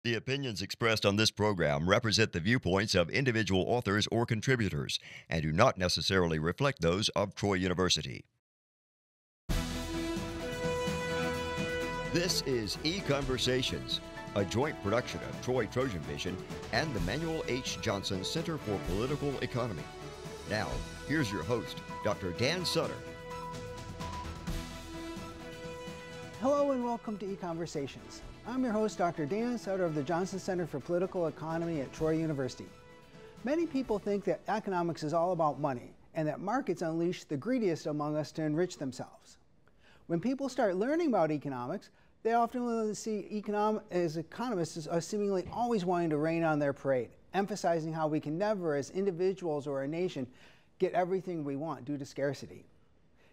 The opinions expressed on this program represent the viewpoints of individual authors or contributors and do not necessarily reflect those of Troy University. This is EconVersations, a joint production of Troy Trojan Vision and the Manuel Johnson Center for Political Economy. Now, here's your host, Dr. Dan Sutter. Hello and welcome to EconVersations. I'm your host, Dr. Dan Sutter of the Johnson Center for Political Economy at Troy University. Many people think that economics is all about money and that markets unleash the greediest among us to enrich themselves. When people start learning about economics, they often will see economists as seemingly always wanting to rain on their parade, emphasizing how we can never, as individuals or a nation, get everything we want due to scarcity.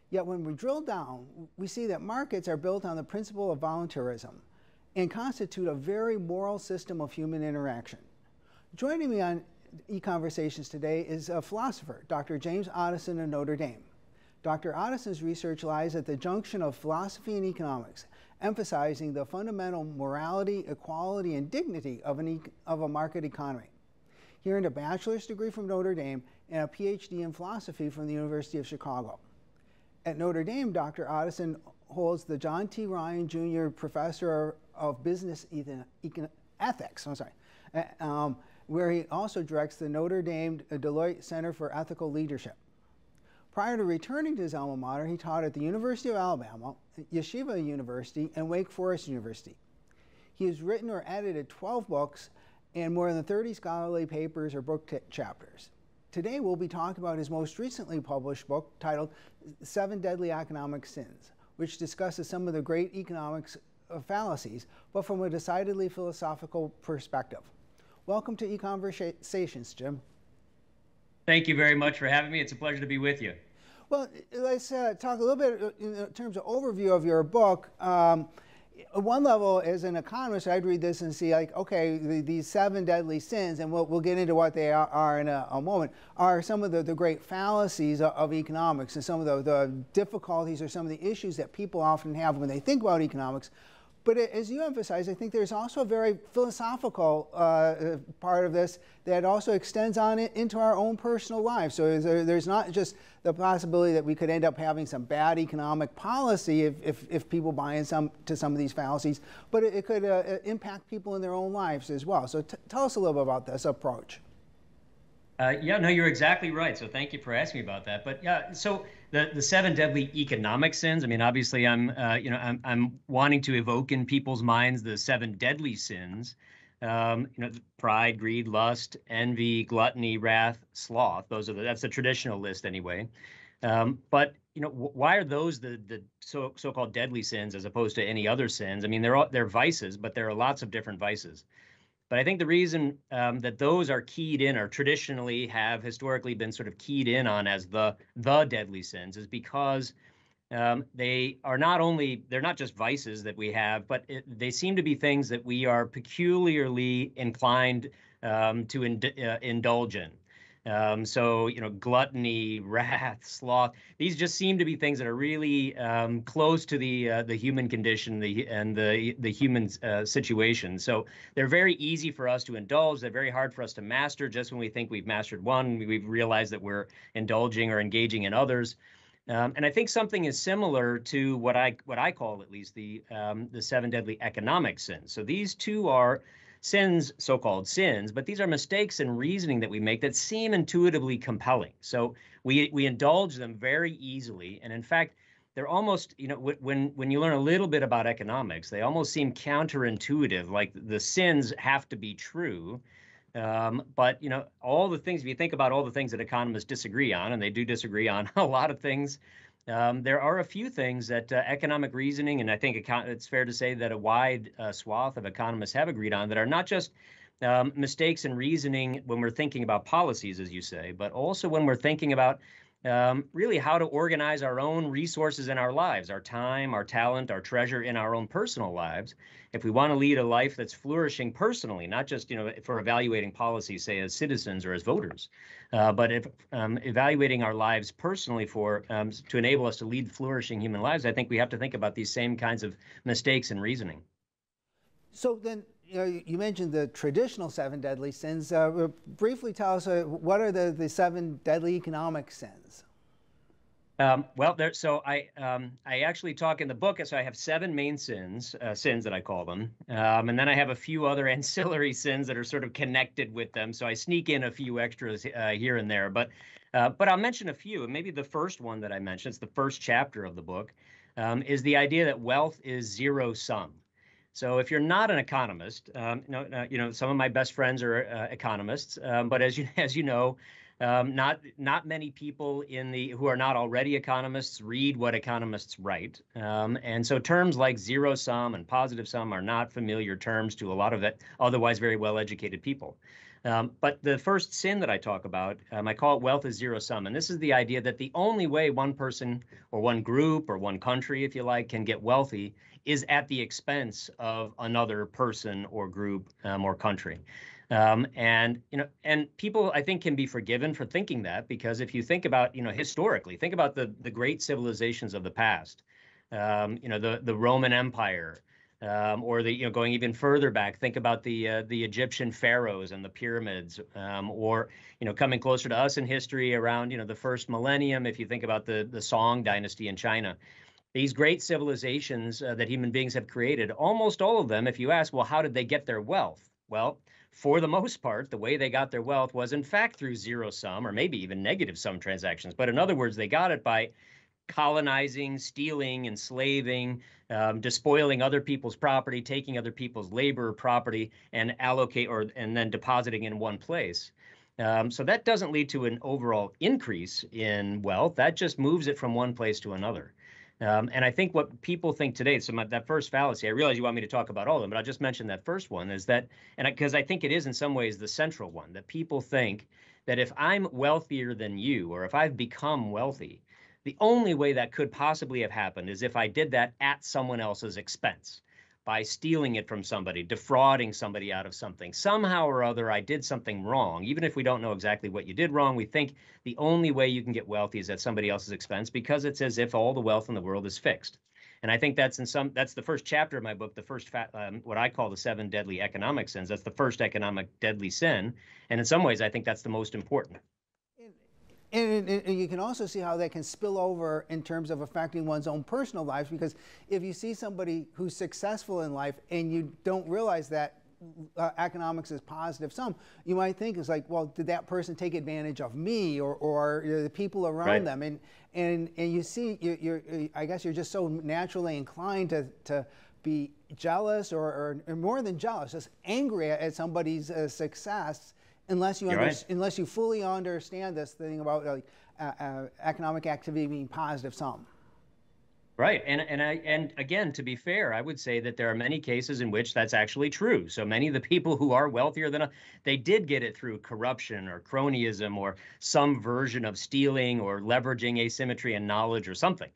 Yet when we drill down, we see that markets are built on the principle of voluntarism and constitute a very moral system of human interaction. Joining me on EconVersations today is a philosopher, Dr. James Otteson of Notre Dame. Dr. Otteson's research lies at the junction of philosophy and economics, emphasizing the fundamental morality, equality, and dignity of a market economy. He earned a bachelor's degree from Notre Dame and a PhD in philosophy from the University of Chicago. At Notre Dame, Dr. Otteson holds the John T. Ryan Jr. Professor of Business Ethics, where he also directs the Notre Dame Deloitte Center for Ethical Leadership. Prior to returning to his alma mater, he taught at the University of Alabama, Yeshiva University, and Wake Forest University. He has written or edited 12 books and more than 30 scholarly papers or book chapters. Today we'll be talking about his most recently published book titled 7 Deadly Economic Sins, which discusses some of the great economics fallacies, but from a decidedly philosophical perspective. Welcome to EconVersations, Jim. Thank you very much for having me. It's a pleasure to be with you. Well, let's talk a little bit in terms of overview of your book. One level, as an economist, I'd read this and see, like, okay, these 7 deadly sins, and we'll get into what they are in a moment, are some of the great fallacies of economics and some of the difficulties or some of the issues that people often have when they think about economics. But as you emphasize, I think there's also a very philosophical part of this that also extends on it into our own personal lives. So there's not just the possibility that we could end up having some bad economic policy if people buy into some of these fallacies, but it could impact people in their own lives as well. So tell us a little bit about this approach. Yeah, no, you're exactly right. So thank you for asking me about that. But yeah, so the 7 deadly economic sins. I mean, obviously, I'm wanting to evoke in people's minds the 7 deadly sins. Pride, greed, lust, envy, gluttony, wrath, sloth. That's the traditional list anyway. But why are those the so-called deadly sins as opposed to any other sins? I mean, they're vices, but there are lots of different vices. But I think the reason that those are keyed in, or traditionally have historically been sort of keyed in on as the deadly sins, is because they're not just vices that we have, but they seem to be things that we are peculiarly inclined to indulge in. So, gluttony, wrath, sloth, these just seem to be things that are really close to the human condition and the human situation. So they're very easy for us to indulge. They're very hard for us to master. Just when we think we've mastered one, we've realized that we're indulging or engaging in others. And I think something is similar to what I call, at least, the 7 deadly economic sins. So these two are sins, so-called sins, but these are mistakes in reasoning that we make that seem intuitively compelling. So we indulge them very easily, and in fact, they're almost, when you learn a little bit about economics, they almost seem counterintuitive, like the sins have to be true. But all the things, if you think about all the things that economists disagree on, and they do disagree on a lot of things, there are a few things that economic reasoning, and I think it's fair to say that a wide swath of economists have agreed on, that are not just mistakes in reasoning when we're thinking about policies, as you say, but also when we're thinking about really how to organize our own resources in our lives, our time, our talent, our treasure in our own personal lives. If we want to lead a life that's flourishing personally, not just for evaluating policies, say as citizens or as voters, but if evaluating our lives personally to enable us to lead flourishing human lives, I think we have to think about these same kinds of mistakes in reasoning. So then, You mentioned the traditional 7 deadly sins. Briefly tell us what are the 7 deadly economic sins? So I actually talk in the book. So I have 7 main sins that I call them, and then I have a few other ancillary sins that are sort of connected with them. So I sneak in a few extras here and there, but I'll mention a few. And maybe the first one that I mentioned, it's the first chapter of the book, is the idea that wealth is zero sum. So if you're not an economist, some of my best friends are economists, but as you know, not many people who are not already economists read what economists write, and so terms like zero sum and positive sum are not familiar terms to a lot of otherwise very well-educated people. But the first sin that I talk about, I call it wealth is zero sum, and this is the idea that the only way one person or one group or one country, if you like, can get wealthy is at the expense of another person or group or country. And people, I think, can be forgiven for thinking that, because if you think about, historically, think about the great civilizations of the past, the Roman Empire, or going even further back, think about the Egyptian pharaohs and the pyramids, or coming closer to us in history around the first millennium. If you think about the Song dynasty in China. These great civilizations that human beings have created, almost all of them, if you ask, well, how did they get their wealth? Well, for the most part, the way they got their wealth was, in fact, through zero sum or maybe even negative sum transactions. But in other words, they got it by colonizing, stealing, enslaving, despoiling other people's property, taking other people's labor property, and and then depositing in one place. So that doesn't lead to an overall increase in wealth. That just moves it from one place to another. And I think what people think today, that first fallacy, I realize you want me to talk about all of them, but I'll just mention that first one, is that, because I think it is in some ways the central one, that people think that if I'm wealthier than you, or if I've become wealthy, the only way that could possibly have happened is if I did that at someone else's expense, by stealing it from somebody, defrauding somebody out of something. Somehow or other, I did something wrong. Even if we don't know exactly what you did wrong, we think the only way you can get wealthy is at somebody else's expense, because it's as if all the wealth in the world is fixed. And I think that's the first chapter of my book, the first what I call the 7 deadly economic sins. That's the first economic deadly sin. And in some ways, I think that's the most important. And you can also see how that can spill over in terms of affecting one's own personal lives, because if you see somebody who's successful in life and you don't realize that economics is positive sum, you might think it's like, well, did that person take advantage of me or the people around them? And you see, I guess you're just so naturally inclined to be jealous or more than jealous, just angry at somebody's success. Unless you fully understand this thing about economic activity being positive sum. Right, and again, to be fair, I would say that there are many cases in which that's actually true. So many of the people who are wealthier than us, they did get it through corruption or cronyism or some version of stealing or leveraging asymmetry and knowledge or something.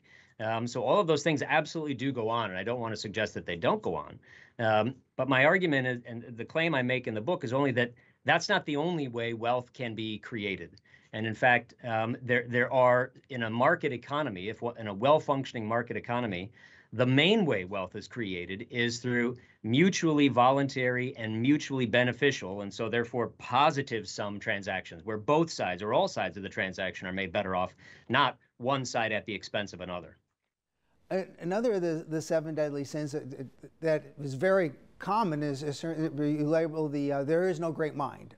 So all of those things absolutely do go on, and I don't want to suggest that they don't go on. But my argument is, and the claim I make in the book, is only that that's not the only way wealth can be created. And in fact, there are, in a market economy, in a well-functioning market economy, the main way wealth is created is through mutually voluntary and mutually beneficial, and so therefore positive sum transactions, where both sides or all sides of the transaction are made better off, not one side at the expense of another. Another of the 7 deadly sins that is very common is you label there is no great mind.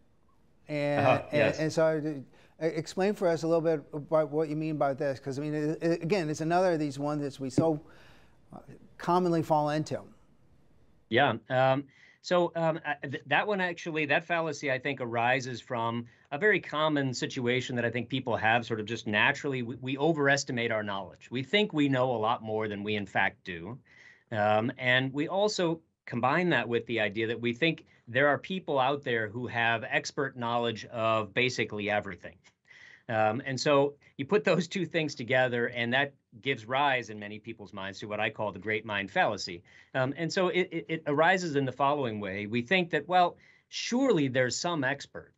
Yes. And so explain for us a little bit about what you mean by this, because I mean, again, it's another of these ones that we so commonly fall into. Yeah. That one actually, that fallacy, I think, arises from a very common situation that I think people have sort of just naturally. We overestimate our knowledge. We think we know a lot more than we in fact do. And we also combine that with the idea that we think there are people out there who have expert knowledge of basically everything. And so you put those two things together, and that gives rise in many people's minds to what I call the great mind fallacy. And so it arises in the following way. We think that, well, surely there's some expert,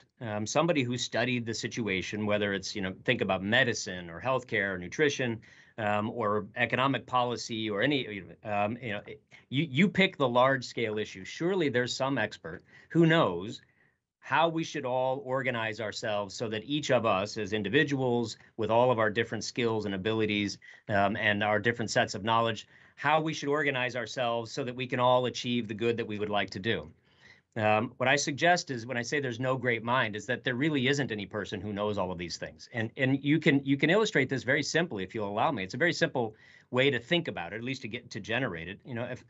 somebody who studied the situation, whether it's, think about medicine or healthcare or nutrition, or economic policy or any, you pick the large scale issue. Surely there's some expert who knows how we should all organize ourselves so that each of us as individuals with all of our different skills and abilities and our different sets of knowledge, how we should organize ourselves so that we can all achieve the good that we would like to do. What I suggest is, when I say there's no great mind, is that there really isn't any person who knows all of these things. And you can illustrate this very simply, if you'll allow me. It's a very simple way to think about it, at least to generate it.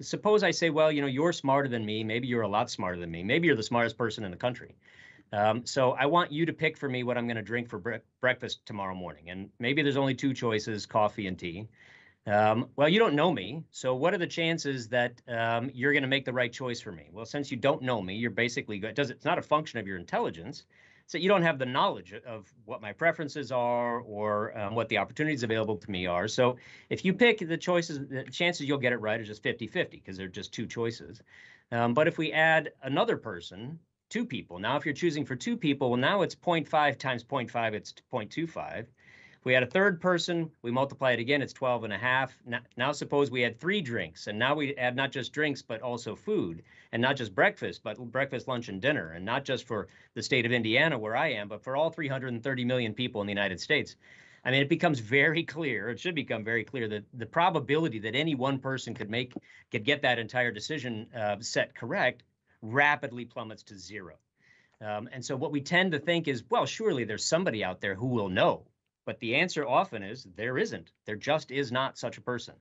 Suppose I say, well, you're smarter than me. Maybe you're a lot smarter than me. Maybe you're the smartest person in the country. So I want you to pick for me what I'm going to drink for breakfast tomorrow morning. And maybe there's only two choices, coffee and tea. Well, you don't know me, so what are the chances that you're going to make the right choice for me? Well, since you don't know me, you're basically it's not a function of your intelligence. So you don't have the knowledge of what my preferences are or what the opportunities available to me are. So if you pick the choices, the chances you'll get it right are just 50-50 because they're just two choices. But if we add another person, two people, now if you're choosing for two people, well, now it's 0.5 times 0.5, it's 0.25. We had a third person, we multiply it again, it's 12.5. Now suppose we had 3 drinks, and now we add not just drinks, but also food, and not just breakfast, but breakfast, lunch, and dinner, and not just for the state of Indiana where I am, but for all 330 million people in the United States. I mean, it becomes very clear, it should become very clear, that the probability that any one person could get that entire decision set correct rapidly plummets to 0. And so what we tend to think is, well, surely there's somebody out there who will know. But the answer often is there isn't. There just is not such a person.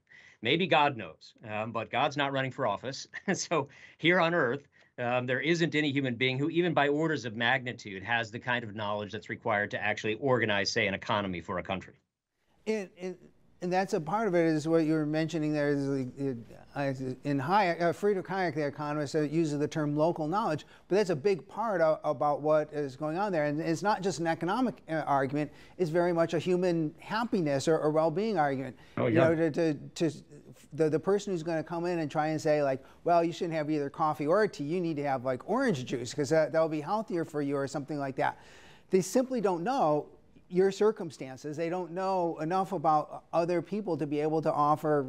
Maybe God knows, but God's not running for office. So here on Earth, there isn't any human being who, even by orders of magnitude, has the kind of knowledge that's required to actually organize, say, an economy for a country. And that's a part of it, is what you were mentioning there. Is in Hayek, Friedrich Hayek, the economist, uses the term local knowledge, but that's a big part about what is going on there. And it's not just an economic argument; it's very much a human happiness or well-being argument. Oh, yeah. The person who's going to come in and try and say, like, well, you shouldn't have either coffee or tea. You need to have like orange juice because that'll be healthier for you, or something like that. They simply don't know your circumstances. They don't know enough about other people to be able to offer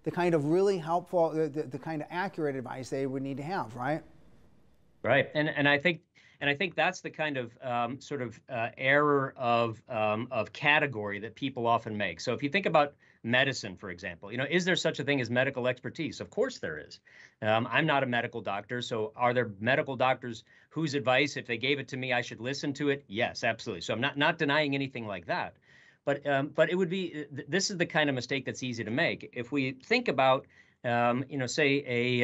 the kind of really helpful, the kind of accurate advice they would need to have, right? Right, and I think that's the kind of error of category that people often make. So if you think about medicine, for example, is there such a thing as medical expertise? Of course there is. I'm not a medical doctor, so are there medical doctors whose advice, if they gave it to me, I should listen to it? Yes, absolutely. So I'm not denying anything like that. But it would be, this is the kind of mistake that's easy to make. If we think about, say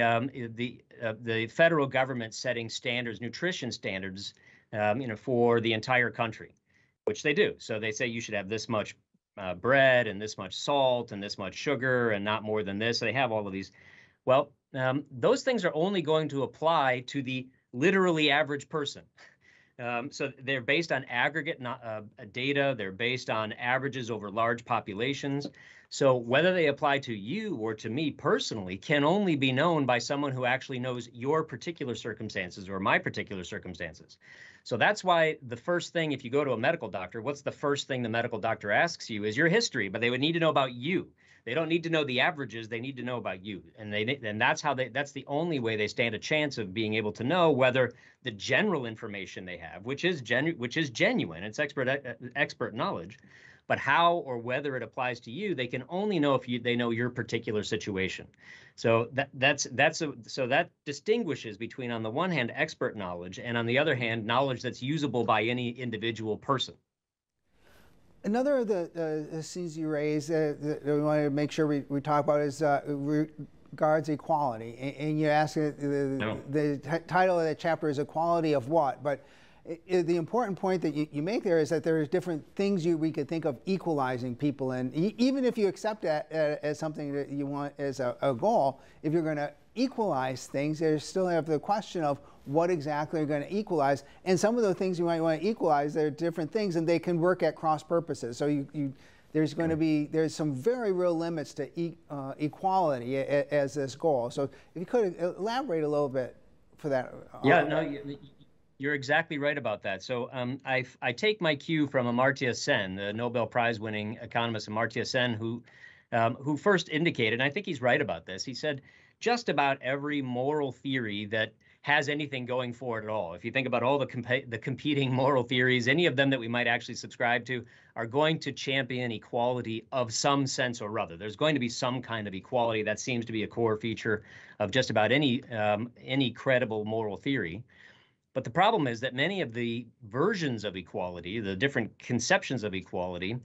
the federal government setting standards, nutrition standards, for the entire country, which they do. So they say you should have this much bread and this much salt and this much sugar and not more than this. They have all of these. Well, those things are only going to apply to the literally average person. So they're based on aggregate data. They're based on averages over large populations. So whether they apply to you or to me personally can only be known by someone who actually knows your particular circumstances or my particular circumstances. So that's why the first thing, if you go to a medical doctor, what's the first thing the medical doctor asks you is your history, but they would need to know about you. They don't need to know the averages, they need to know about you. And that's the only way they stand a chance of being able to know whether the general information they have, which is genuine, it's expert knowledge, but how or whether it applies to you, they can only know if they know your particular situation. So that distinguishes between, on the one hand, expert knowledge, and on the other hand, knowledge that's usable by any individual person. Another of the things you raised that we want to make sure we talk about is regards equality. And you ask, the title of that chapter is Equality of What? But the important point that you make there is that there are different things we could think of equalizing people. And even if you accept that as something that you want as a goal, if you're going to equalize things, there's still have the question of what exactly you're going to equalize. And some of the things you might want to equalize, they're different things, and they can work at cross purposes. So there's some very real limits to equality as this goal. So if you could elaborate a little bit for that. Yeah, no, You're exactly right about that. So I take my cue from Amartya Sen, the Nobel Prize-winning economist Amartya Sen, who first indicated, and I think he's right about this. He said just about every moral theory that has anything going for it at all, if you think about all the competing moral theories, any of them that we might actually subscribe to, are going to champion equality of some sense or other. There's going to be some kind of equality. That seems to be a core feature of just about any credible moral theory. But the problem is that many of the versions of equality, the different conceptions of equality,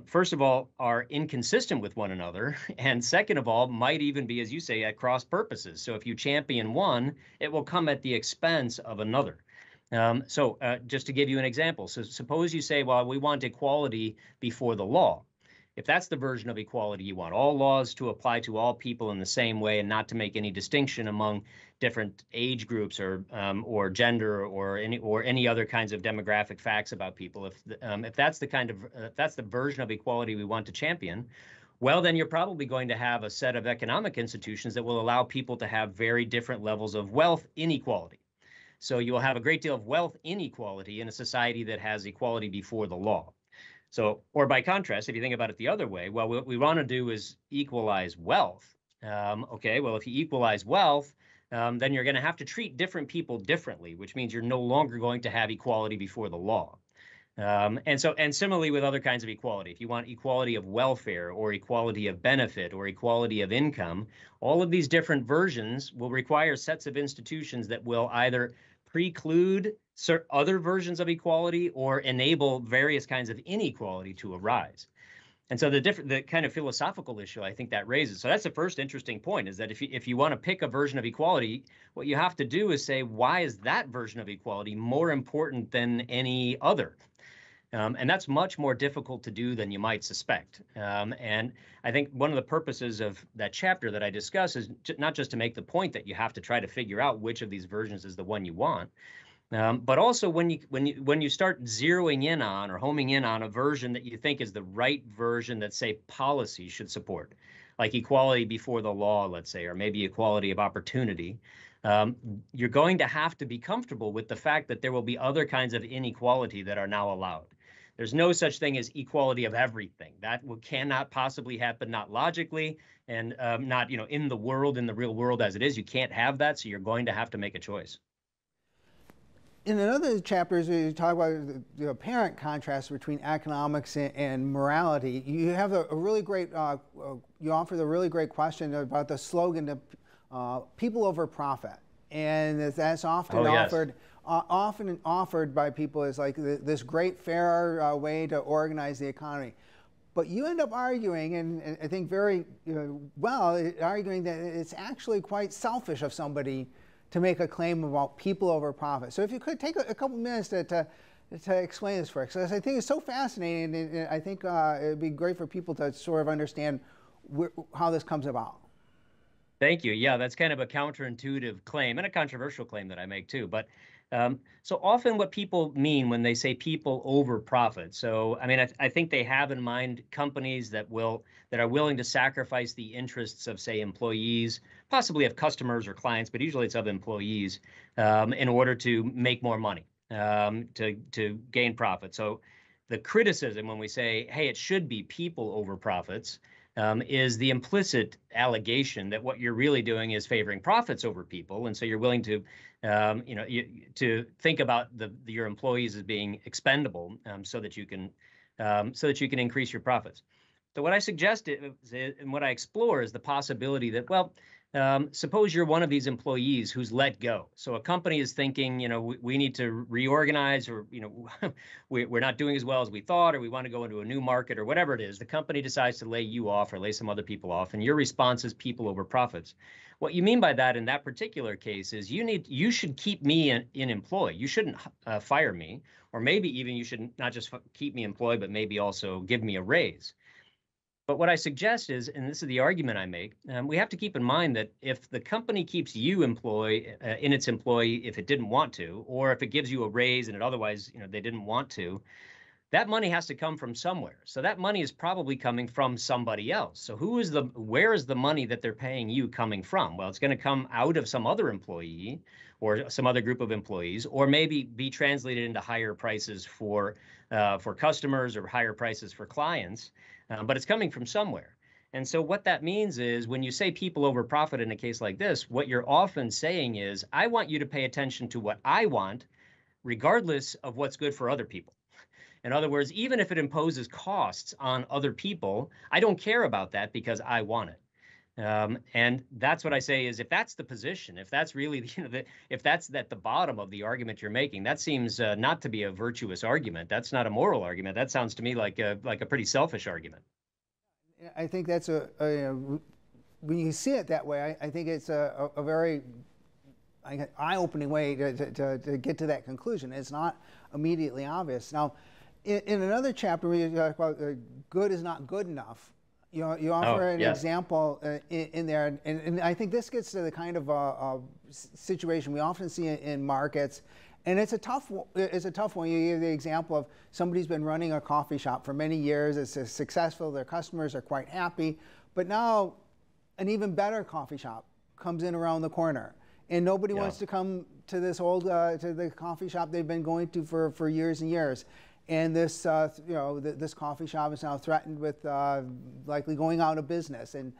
first of all, are inconsistent with one another. And second of all, might even be, as you say, at cross purposes. So if you champion one, it will come at the expense of another. Just to give you an example, so suppose you say, well, we want equality before the law. If that's the version of equality you want, all laws to apply to all people in the same way and not to make any distinction among different age groups or gender or any other kinds of demographic facts about people, if that's the version of equality we want to champion, well, then you're probably going to have a set of economic institutions that will allow people to have very different levels of wealth inequality. So you will have a great deal of wealth inequality in a society that has equality before the law. So, or by contrast, if you think about it the other way, well, what we want to do is equalize wealth. Okay, well, if you equalize wealth, then you're going to have to treat different people differently, which means you're no longer going to have equality before the law. And similarly with other kinds of equality, if you want equality of welfare or equality of benefit or equality of income, all of these different versions will require sets of institutions that will either preclude other versions of equality or enable various kinds of inequality to arise. And so the kind of philosophical issue I think that raises. So that's the first interesting point, is that if you want to pick a version of equality, what you have to do is say, why is that version of equality more important than any other? And that's much more difficult to do than you might suspect. And I think one of the purposes of that chapter that I discuss is not just to make the point that you have to try to figure out which of these versions is the one you want, but also when you start zeroing in on or homing in on a version that you think is the right version that, say, policy should support, like equality before the law, let's say, or maybe equality of opportunity, you're going to have to be comfortable with the fact that there will be other kinds of inequality that are now allowed. There's no such thing as equality of everything. That cannot possibly happen, not logically, and not in the world, in the real world as it is. You can't have that, so you're going to have to make a choice. In another chapters, we talk about the apparent contrast between economics and morality. You have a really great, you offer the really great question about the slogan, "People over profit," and that's often often offered by people as like this great fair way to organize the economy. But you end up arguing, and I think very well, arguing that it's actually quite selfish of somebody to make a claim about people over profit. So if you could take a couple minutes to explain this for us, because I think it's so fascinating, and I think it would be great for people to sort of understand how this comes about. Thank you. Yeah, that's kind of a counterintuitive claim and a controversial claim that I make too. But so often what people mean when they say people over profit. So, I mean, I think they have in mind companies that are willing to sacrifice the interests of, say, employees, possibly of customers or clients, but usually it's of employees, in order to make more money, to gain profit. So the criticism when we say, hey, it should be people over profits, is the implicit allegation that what you're really doing is favoring profits over people, and so you're willing to, to think about your employees as being expendable, so that you can increase your profits. So what I suggest and what I explore is the possibility that, well, suppose you're one of these employees who's let go. So a company is thinking, we need to reorganize, or, we're not doing as well as we thought, or we want to go into a new market, or whatever it is. The company decides to lay you off or lay some other people off, and your response is people over profits. What you mean by that in that particular case is you should keep me in employ. You shouldn't fire me, or maybe even you should not just keep me employed, but maybe also give me a raise. But what I suggest is, and this is the argument I make, we have to keep in mind that if the company keeps you in its employ if it didn't want to, or if it gives you a raise and it otherwise they didn't want to, that money has to come from somewhere. So that money is probably coming from somebody else. So where is the money that they're paying you coming from? Well, it's going to come out of some other employee or some other group of employees, or maybe be translated into higher prices for customers or higher prices for clients, but it's coming from somewhere. And so what that means is when you say people over profit in a case like this, what you're often saying is, I want you to pay attention to what I want, regardless of what's good for other people. In other words, even if it imposes costs on other people, I don't care about that because I want it. And that's what I say is, if that's the position, if that's really, if that's at the bottom of the argument you're making, that seems not to be a virtuous argument. That's not a moral argument. That sounds to me like a pretty selfish argument. I think that's when you see it that way, I think it's a very eye-opening way to get to that conclusion. It's not immediately obvious. Now, in another chapter where you talk about good is not good enough, you offer an example in there, and I think this gets to the kind of situation we often see in markets, and it's a tough one. You give the example of somebody's been running a coffee shop for many years. It's successful. Their customers are quite happy, but now an even better coffee shop comes in around the corner, and nobody wants to come to this to the coffee shop they've been going to for years and years. And this this coffee shop is now threatened with likely going out of business, and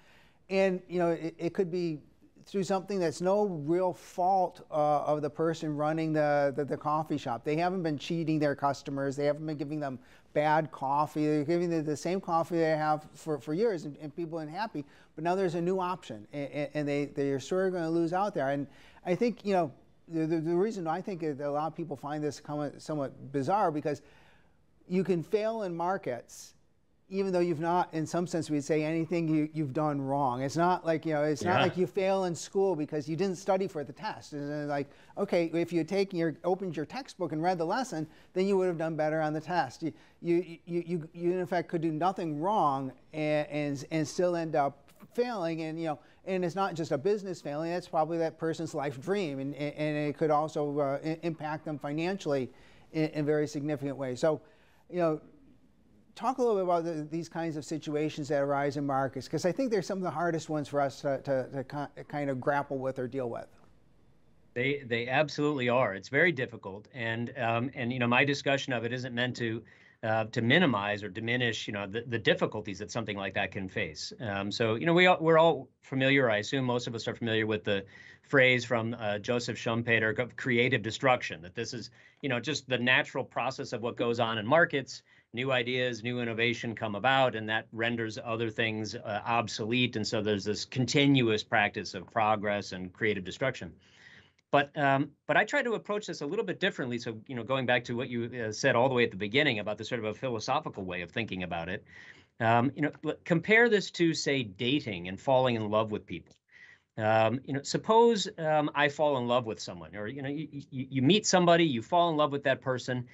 it could be through something that's no real fault of the person running the coffee shop. They haven't been cheating their customers. They haven't been giving them bad coffee. They're giving them the same coffee they have for years, and people are unhappy. But now there's a new option, and they're sure going to lose out there. And I think the reason I think that a lot of people find this somewhat bizarre, because you can fail in markets even though you've not, in some sense, we'd say anything you've done wrong. It's not like, it's not like you fail in school because you didn't study for the test. It's like, okay, if you had opened your textbook and read the lesson, then you would have done better on the test. You in effect could do nothing wrong and still end up failing. And and it's not just a business failing. It's probably that person's life dream, and it could also impact them financially in very significant ways. So, talk a little bit about these kinds of situations that arise in markets, because I think they're some of the hardest ones for us to kind of grapple with or deal with. They absolutely are. It's very difficult, and my discussion of it isn't meant to minimize or diminish the difficulties that something like that can face. So we're all familiar. I assume most of us are familiar with the phrase from Joseph Schumpeter of creative destruction. That this is just the natural process of what goes on in markets. New ideas, new innovation come about, and that renders other things obsolete. And so there's this continuous practice of progress and creative destruction. But I try to approach this a little bit differently. So, going back to what you said all the way at the beginning about the sort of a philosophical way of thinking about it, compare this to, say, dating and falling in love with people. Suppose I fall in love with someone, or you meet somebody, you fall in love with that person.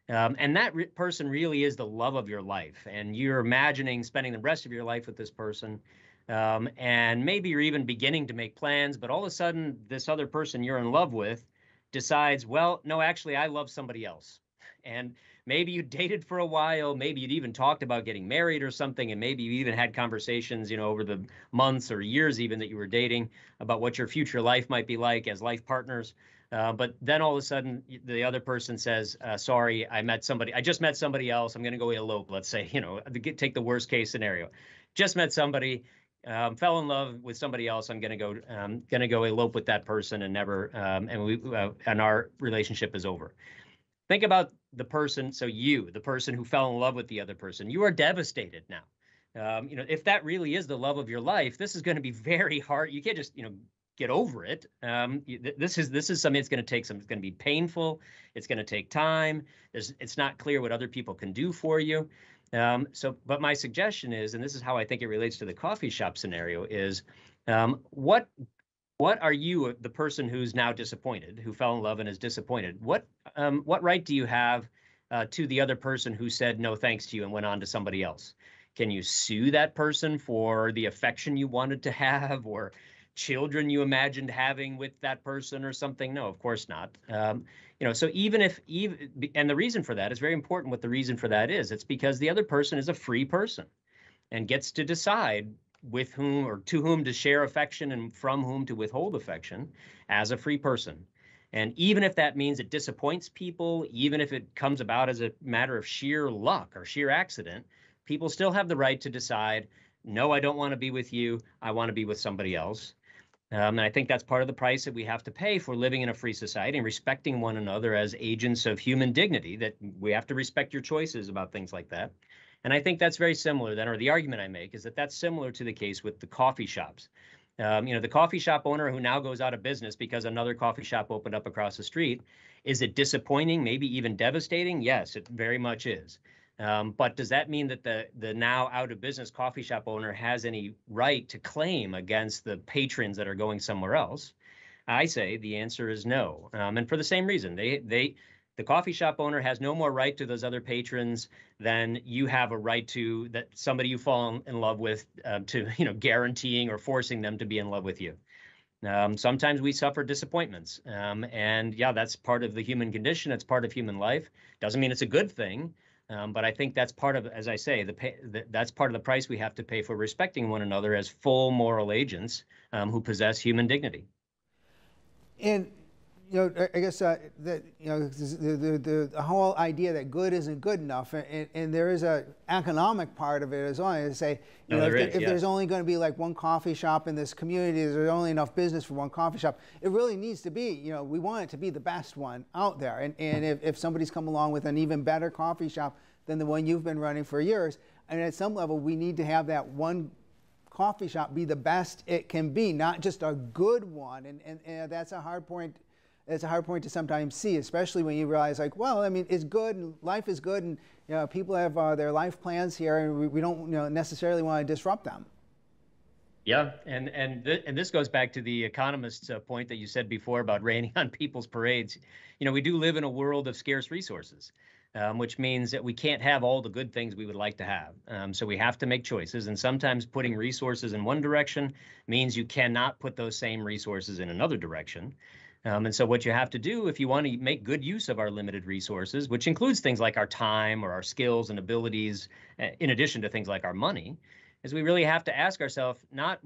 And that person really is the love of your life, and you're imagining spending the rest of your life with this person, and maybe you're even beginning to make plans, but all of a sudden this other person you're in love with decides, well, no, actually I love somebody else. And maybe you dated for a while, maybe you'd even talked about getting married or something, and maybe you even had conversations, over the months or years even that you were dating about what your future life might be like as life partners. But then all of a sudden, the other person says, sorry, I just met somebody else. I'm going to go elope, let's say, take the worst case scenario. Just met somebody, fell in love with somebody else. I'm going to go elope with that person and never, and our relationship is over. Think about the person. So the person who fell in love with the other person, you are devastated now. If that really is the love of your life, this is going to be very hard. You can't just, get over it. This is something that's going to take it's going to be painful. It's going to take time. It's not clear what other people can do for you. But my suggestion is, and this is how I think it relates to the coffee shop scenario, is what are you, the person who's now disappointed, who fell in love and is disappointed? What right do you have to the other person who said no thanks to you and went on to somebody else? Can you sue that person for the affection you wanted to have, or children you imagined having with that person or something. No, of course not. So and the reason for that is very important. What the reason for that is, it's because the other person is a free person and gets to decide with whom or to whom to share affection and from whom to withhold affection as a free person. And even if that means it disappoints people, even if it comes about as a matter of sheer luck or sheer accident, people still have the right to decide, no, I don't want to be with you. I want to be with somebody else. And I think that's part of the price that we have to pay for living in a free society and respecting one another as agents of human dignity, that we have to respect your choices about things like that. And I think that's very similar then, or the argument I make is that that's similar to the case with the coffee shops. The coffee shop owner who now goes out of business because another coffee shop opened up across the street, is it disappointing, maybe even devastating? Yes, it very much is. But does that mean that the now out of business coffee shop owner has any right to claim against the patrons that are going somewhere else? I say the answer is no. And for the same reason, the coffee shop owner has no more right to those other patrons than you have a right to that somebody you fall in love with, to guaranteeing or forcing them to be in love with you. Sometimes we suffer disappointments, and yeah, that's part of the human condition. It's part of human life. Doesn't mean it's a good thing, but I think that's part of, as I say, that's part of the price we have to pay for respecting one another as full moral agents who possess human dignity. And I guess that the whole idea that good isn't good enough, and there is a economic part of it as well. To say, if there's only going to be like one coffee shop in this community, there's only enough business for one coffee shop. It really needs to be, we want it to be the best one out there. And if somebody's come along with an even better coffee shop than the one you've been running for years, and at some level we need to have that one coffee shop be the best it can be, not just a good one. And that's a hard point. It's a hard point to sometimes see, especially when you realize, like, well, I mean, it's good and life is good, and people have their life plans here, and we don't necessarily want to disrupt them. Yeah, and this goes back to the economist's point that you said before about raining on people's parades. We do live in a world of scarce resources, which means that we can't have all the good things we would like to have. So we have to make choices, and sometimes putting resources in one direction means you cannot put those same resources in another direction. And so what you have to do if you want to make good use of our limited resources, which includes things like our time or our skills and abilities, in addition to things like our money, is we really have to ask ourselves not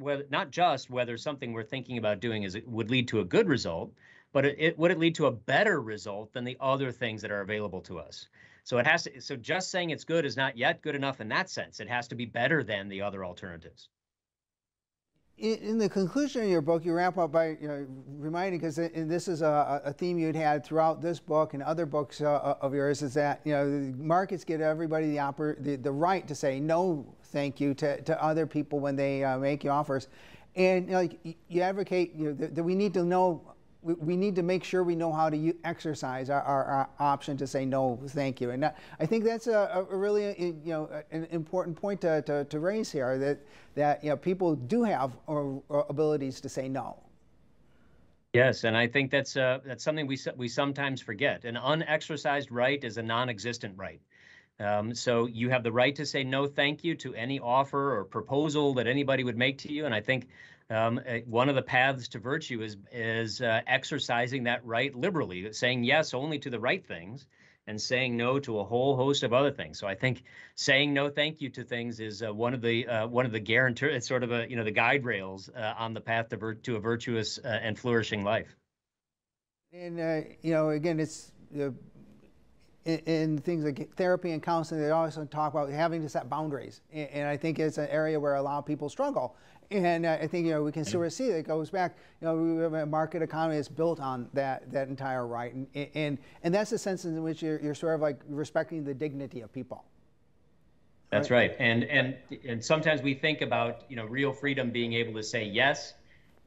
just whether something we're thinking about doing would lead to a good result, but would it lead to a better result than the other things that are available to us. So so just saying it's good is not yet good enough in that sense. It has to be better than the other alternatives. In the conclusion of your book, you wrap up by reminding, because this is a theme you'd had throughout this book and other books of yours, is that the markets give everybody the right to say no, thank you to other people when they make you offers, and you advocate that we need to know. We need to make sure we know how to exercise our option to say no, thank you, and I think that's a really an important point to raise here, that people do have abilities to say no. Yes, and I think that's something we sometimes forget. An unexercised right is a non-existent right. So you have the right to say no, thank you to any offer or proposal that anybody would make to you, and I think one of the paths to virtue is exercising that right liberally, saying yes only to the right things and saying no to a whole host of other things. So I think saying no thank you to things is one of the guarantors. It's sort of the guide rails on the path to a virtuous and flourishing life. And again, it's in things like therapy and counseling, they always talk about having to set boundaries, and I think it's an area where a lot of people struggle. And I think we can sort of see that it goes back. We have a market economy that's built on that entire right, and that's the sense in which you're sort of like respecting the dignity of people. That's right. And sometimes we think about real freedom being able to say yes.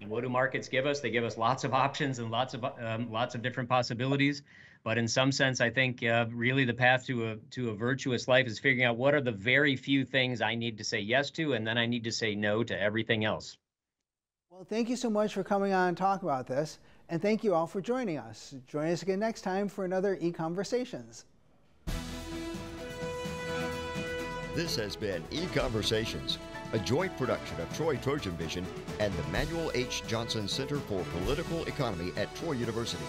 And what do markets give us? They give us lots of options and lots of different possibilities. But in some sense, I think really the path to a virtuous life is figuring out what are the very few things I need to say yes to, and then I need to say no to everything else. Well, thank you so much for coming on and talk about this, and thank you all for joining us. Join us again next time for another EconVersations. This has been EconVersations. a joint production of Troy Trojan Vision and the Manuel H. Johnson Center for Political Economy at Troy University.